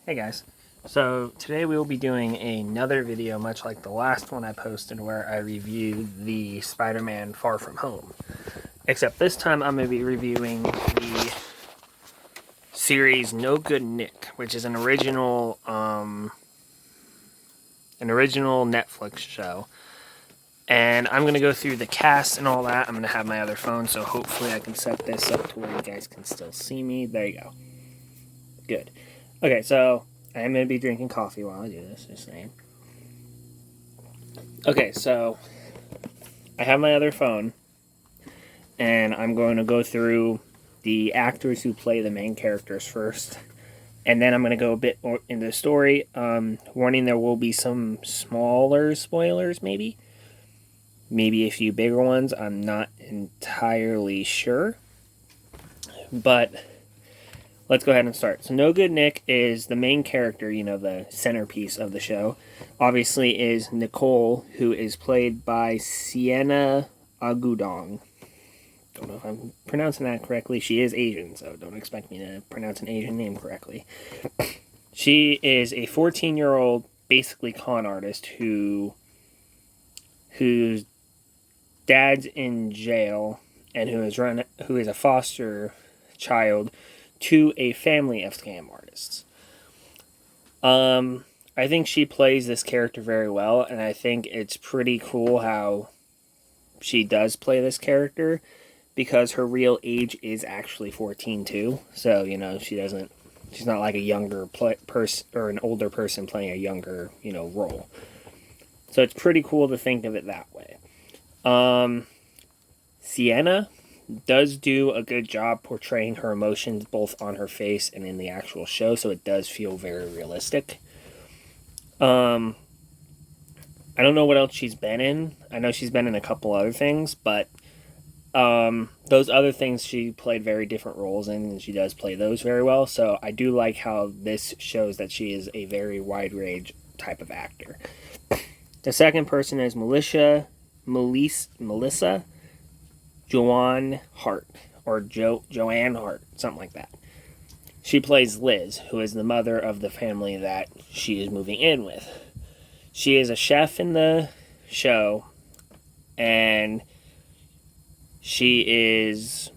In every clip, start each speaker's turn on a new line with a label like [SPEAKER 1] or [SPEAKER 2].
[SPEAKER 1] Hey guys, so today we will be doing another video much like the last one I posted where I reviewed the Spider-Man Far From Home. Except this time I'm going to be reviewing the series No Good Nick, which is an original Netflix show. And I'm going to go through the cast and all that. I'm going to have my other phone, so hopefully I can set this up to where you guys can still see me. There you go. Good. Okay, so I am going to be drinking coffee while I do this, just saying. Okay, so I have my other phone, and I'm going to go through the actors who play the main characters first, and then I'm going to go a bit more into the story. Warning, there will be some smaller spoilers, maybe a few bigger ones. I'm not entirely sure, but let's go ahead and start. So No Good Nick is the main character, the centerpiece of the show. Obviously is Nicole, who is played by Sienna Agudong. Don't know if I'm pronouncing that correctly. She is Asian, so don't expect me to pronounce an Asian name correctly. She is a 14-year-old, basically con artist whose dad's in jail and who is a foster child to a family of scam artists. I think she plays this character very well, and I think it's pretty cool how she does play this character because her real age is actually 14 too. So, she's not like a younger person or an older person playing a younger, role. So it's pretty cool to think of it that way. Sienna does do a good job portraying her emotions both on her face and in the actual show, so it does feel very realistic. I don't know what else she's been in. I know she's been in a couple other things, but those other things she played very different roles in, and she does play those very well. So I do like how this shows that she is a very wide range type of actor. The second person is Melissa Joanne Hart, or Joanne Hart, something like that. She plays Liz, who is the mother of the family that she is moving in with. She is a chef in the show, and she is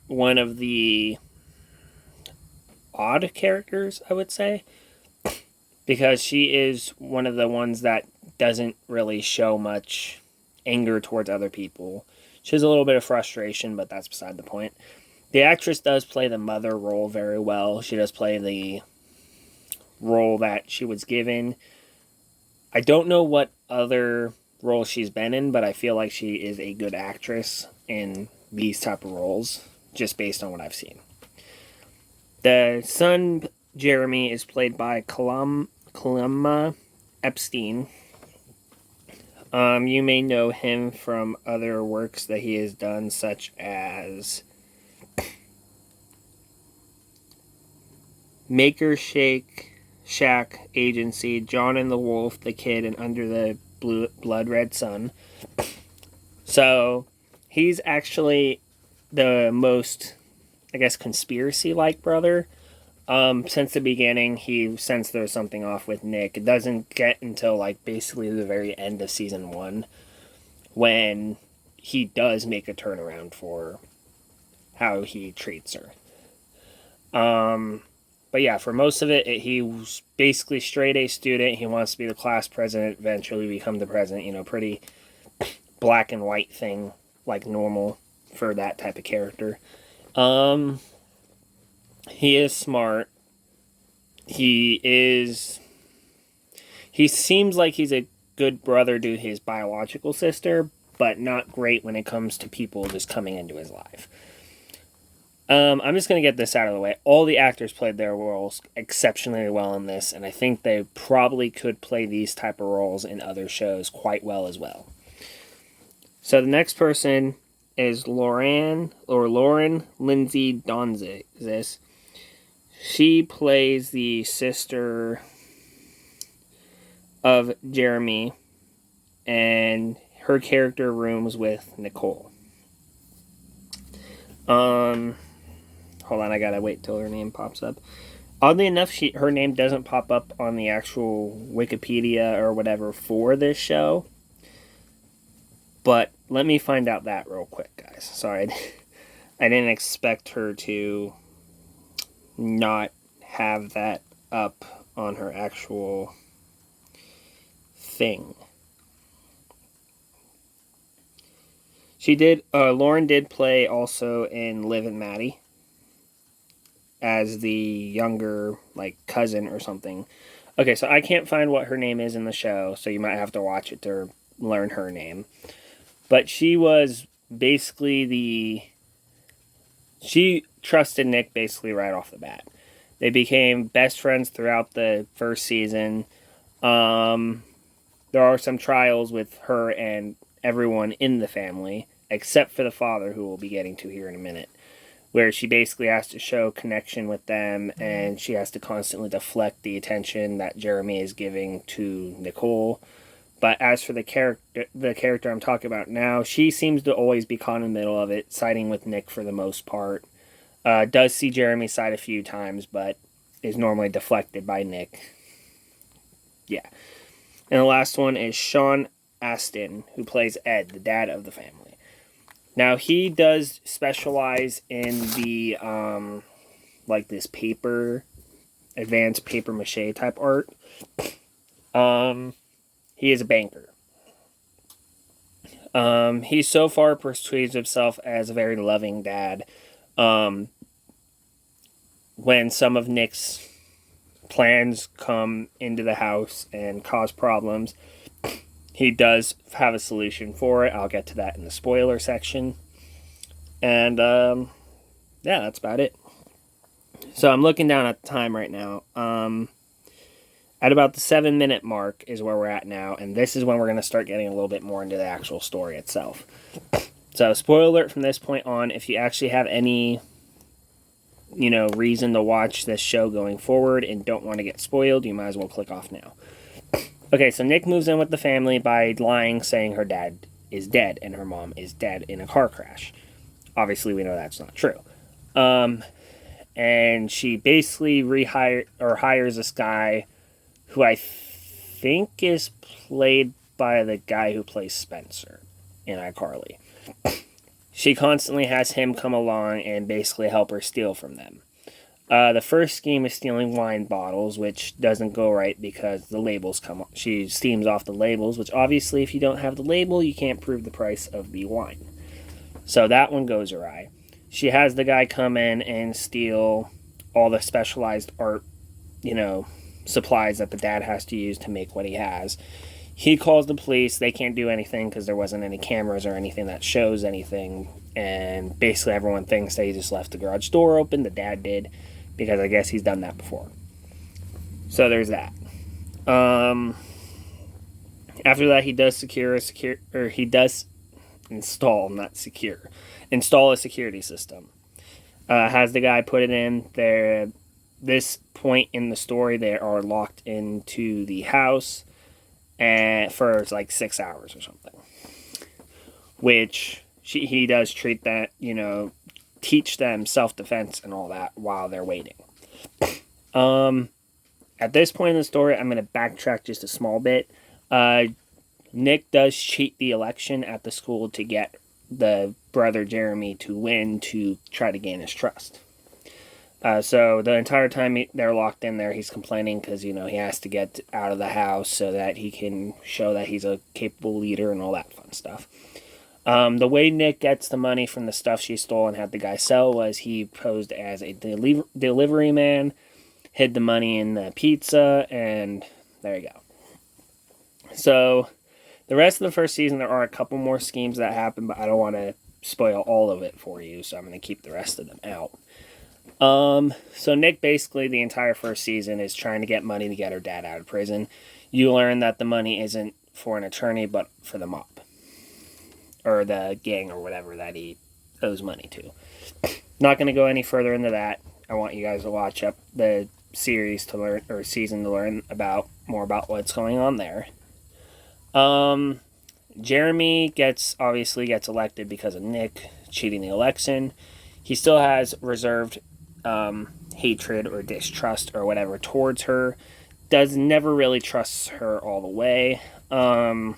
[SPEAKER 1] one of the odd characters, I would say, because she is one of the ones that doesn't really show much anger towards other people. She has a little bit of frustration, but that's beside the point. The actress does play the mother role very well. She does play the role that she was given. I don't know what other roles she's been in, but I feel like she is a good actress in these type of roles, just based on what I've seen. The son, Jeremy, is played by Kalama Epstein. You may know him from other works that he has done, such as Maker Shack Agency, John and the Wolf, The Kid, and Under the Blood Red Sun. So he's actually the most, I guess, conspiracy-like brother. Since the beginning, he sensed there was something off with Nick. It doesn't get until, basically the very end of season 1 when he does make a turnaround for how he treats her. But yeah, for most of it, he was basically straight A student. He wants to be the class president, eventually become the president. Pretty black and white thing, like normal for that type of character. He is smart. He seems like he's a good brother to his biological sister, but not great when it comes to people just coming into his life. I'm just going to get this out of the way. All the actors played their roles exceptionally well in this, and I think they probably could play these type of roles in other shows quite well as well. So the next person is Lauren Lindsay Donzis. She plays the sister of Jeremy, and her character rooms with Nicole. Hold on, I gotta wait till her name pops up. Oddly enough, her name doesn't pop up on the actual Wikipedia or whatever for this show. But let me find out that real quick, guys. Sorry, I didn't expect her to not have that up on her actual thing. She did. Lauren did play also in Liv and Maddie as the younger, like, cousin or something. Okay, so I can't find what her name is in the show, so you might have to watch it to learn her name. But she was basically she trusted Nick basically right off the bat. They became best friends throughout the first season. There are some trials with her and everyone in the family, except for the father, who we'll be getting to here in a minute, where she basically has to show connection with them, and she has to constantly deflect the attention that Jeremy is giving to Nicole. But as for the character I'm talking about now, she seems to always be caught in the middle of it, siding with Nick for the most part. Does see Jeremy's side a few times, but is normally deflected by Nick. Yeah. And the last one is Sean Astin, who plays Ed, the dad of the family. Now, he does specialize in the, like this advanced paper mache type art. He is a banker. He so far portrays himself as a very loving dad. When some of Nick's plans come into the house and cause problems, he does have a solution for it. I'll get to that in the spoiler section. And, yeah, that's about it. So I'm looking down at the time right now. At about the 7-minute mark is where we're at now, and this is when we're going to start getting a little bit more into the actual story itself. So, spoiler alert from this point on, if you actually have any, reason to watch this show going forward and don't want to get spoiled, you might as well click off now. Okay, so Nick moves in with the family by lying, saying her dad is dead and her mom is dead in a car crash. Obviously, we know that's not true. And she basically hires this guy who I think is played by the guy who plays Spencer in iCarly. She constantly has him come along and basically help her steal from them. The first scheme is stealing wine bottles, which doesn't go right because the labels come on. She steams off the labels, which obviously if you don't have the label, you can't prove the price of the wine. So that one goes awry. She has the guy come in and steal all the specialized art, supplies that the dad has to use to make what he has. He calls the police. They can't do anything because there wasn't any cameras or anything that shows anything. And basically everyone thinks that he just left the garage door open. The dad did, because I guess he's done that before. So there's that. After that, he does install a security system. Has the guy put it in there. This point in the story, they are locked into the house and for like 6 hours or something, which he does treat that, teach them self-defense and all that while they're waiting. At this point in the story, I'm going to backtrack just a small bit. Nick does cheat the election at the school to get the brother Jeremy to win to try to gain his trust. So the entire time they're locked in there, he's complaining because, he has to get out of the house so that he can show that he's a capable leader and all that fun stuff. The way Nick gets the money from the stuff she stole and had the guy sell was he posed as a delivery man, hid the money in the pizza, and there you go. So the rest of the first season, there are a couple more schemes that happen, but I don't want to spoil all of it for you, so I'm going to keep the rest of them out. So Nick basically the entire first season is trying to get money to get her dad out of prison. You learn that the money isn't for an attorney, but for the mob. Or the gang or whatever that he owes money to. Not going to go any further into that. I want you guys to watch up the series to learn, or season to learn more about what's going on there. Jeremy obviously gets elected because of Nick cheating the election. He still has reserved, hatred or distrust or whatever towards her. Never really trusts her all the way. One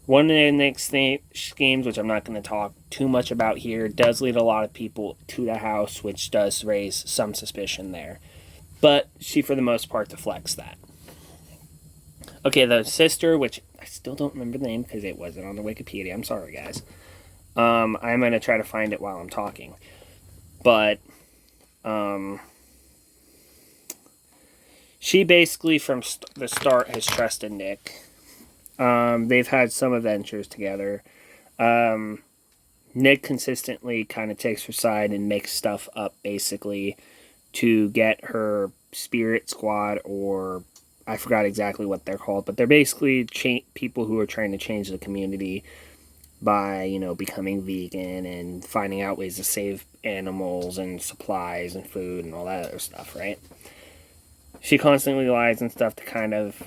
[SPEAKER 1] of the next schemes, which I'm not going to talk too much about here, does lead a lot of people to the house, which does raise some suspicion there. But she, for the most part, deflects that. Okay, the sister, which I still don't remember the name because it wasn't on the Wikipedia. I'm sorry, guys. I'm going to try to find it while I'm talking. But she basically, from the start, has trusted Nick. They've had some adventures together. Nick consistently kind of takes her side and makes stuff up, basically, to get her spirit squad, or I forgot exactly what they're called, but they're basically people who are trying to change the community by, you know, becoming vegan and finding out ways to save animals and supplies and food and all that other stuff, right? She constantly lies and stuff to kind of,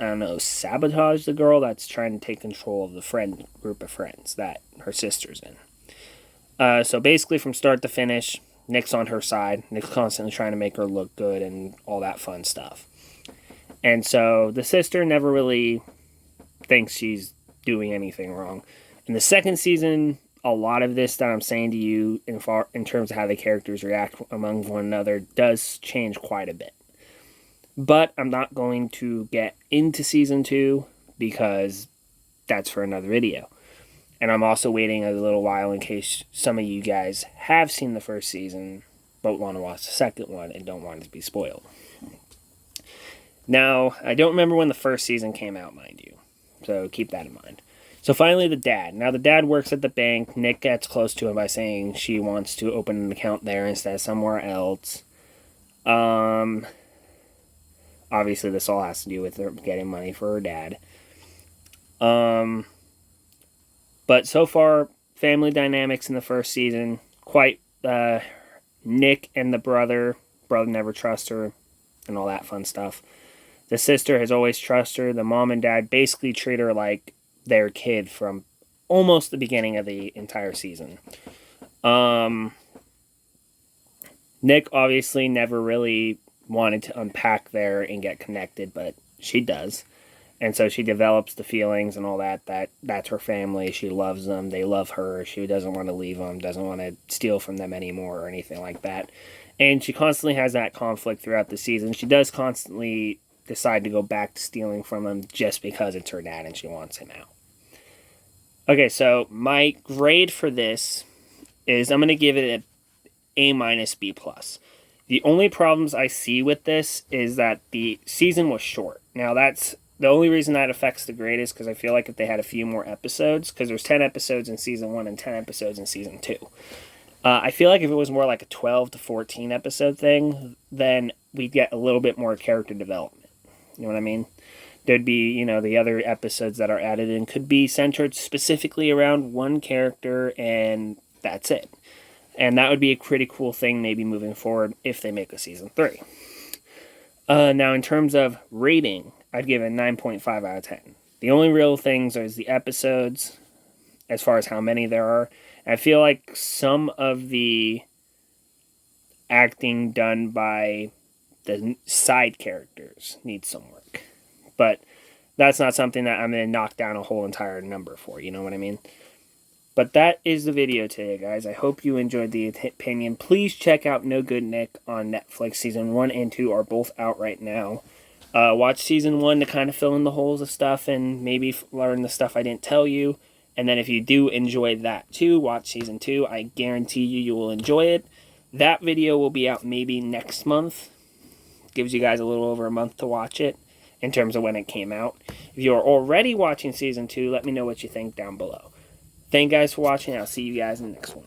[SPEAKER 1] I don't know, sabotage the girl that's trying to take control of the group of friends that her sister's in. So basically, from start to finish, Nick's on her side. Nick's constantly trying to make her look good and all that fun stuff. And so the sister never really thinks she's doing anything wrong. In the second season, a lot of this that I'm saying to you in terms of how the characters react among one another does change quite a bit. But I'm not going to get into season 2 because that's for another video. And I'm also waiting a little while in case some of you guys have seen the first season but want to watch the second one and don't want it to be spoiled. Now, I don't remember when the first season came out, mind you. So keep that in mind. So finally, the dad. Now, the dad works at the bank. Nick gets close to him by saying she wants to open an account there instead of somewhere else. Obviously, this all has to do with her getting money for her dad. But so far, family dynamics in the first season, quite Nick and the brother never trusts her, and all that fun stuff. The sister has always trusted her. The mom and dad basically treat her like their kid from almost the beginning of the entire season. Nick obviously never really wanted to unpack there and get connected, but she does. And so she develops the feelings and all that that's her family. She loves them. They love her. She doesn't want to leave them, doesn't want to steal from them anymore or anything like that. And she constantly has that conflict throughout the season. She does constantly decide to go back to stealing from them just because it's her dad and she wants him out. Okay, so my grade for this is I'm going to give it an A-B+. The only problems I see with this is that the season was short. Now, that's the only reason that affects the grade is because I feel like if they had a few more episodes, because there's 10 episodes in season 1 and 10 episodes in season 2. I feel like if it was more like a 12 to 14 episode thing, then we'd get a little bit more character development. You know what I mean? There'd be, you know, the other episodes that are added in could be centered specifically around one character, and that's it. And that would be a pretty cool thing maybe moving forward if they make a season 3. Now, in terms of rating, I'd give it 9.5 out of 10. The only real things is the episodes, as far as how many there are. I feel like some of the acting done by the side characters needs some work. But that's not something that I'm going to knock down a whole entire number for, you know what I mean? But that is the video today, guys. I hope you enjoyed the opinion. Please check out No Good Nick on Netflix. Season 1 and 2 are both out right now. Watch Season 1 to kind of fill in the holes of stuff and maybe learn the stuff I didn't tell you. And then if you do enjoy that too, watch Season 2. I guarantee you will enjoy it. That video will be out maybe next month. Gives you guys a little over a month to watch it in terms of when it came out. If you are already watching Season 2, let me know what you think down below. Thank you guys for watching. I'll see you guys in the next one.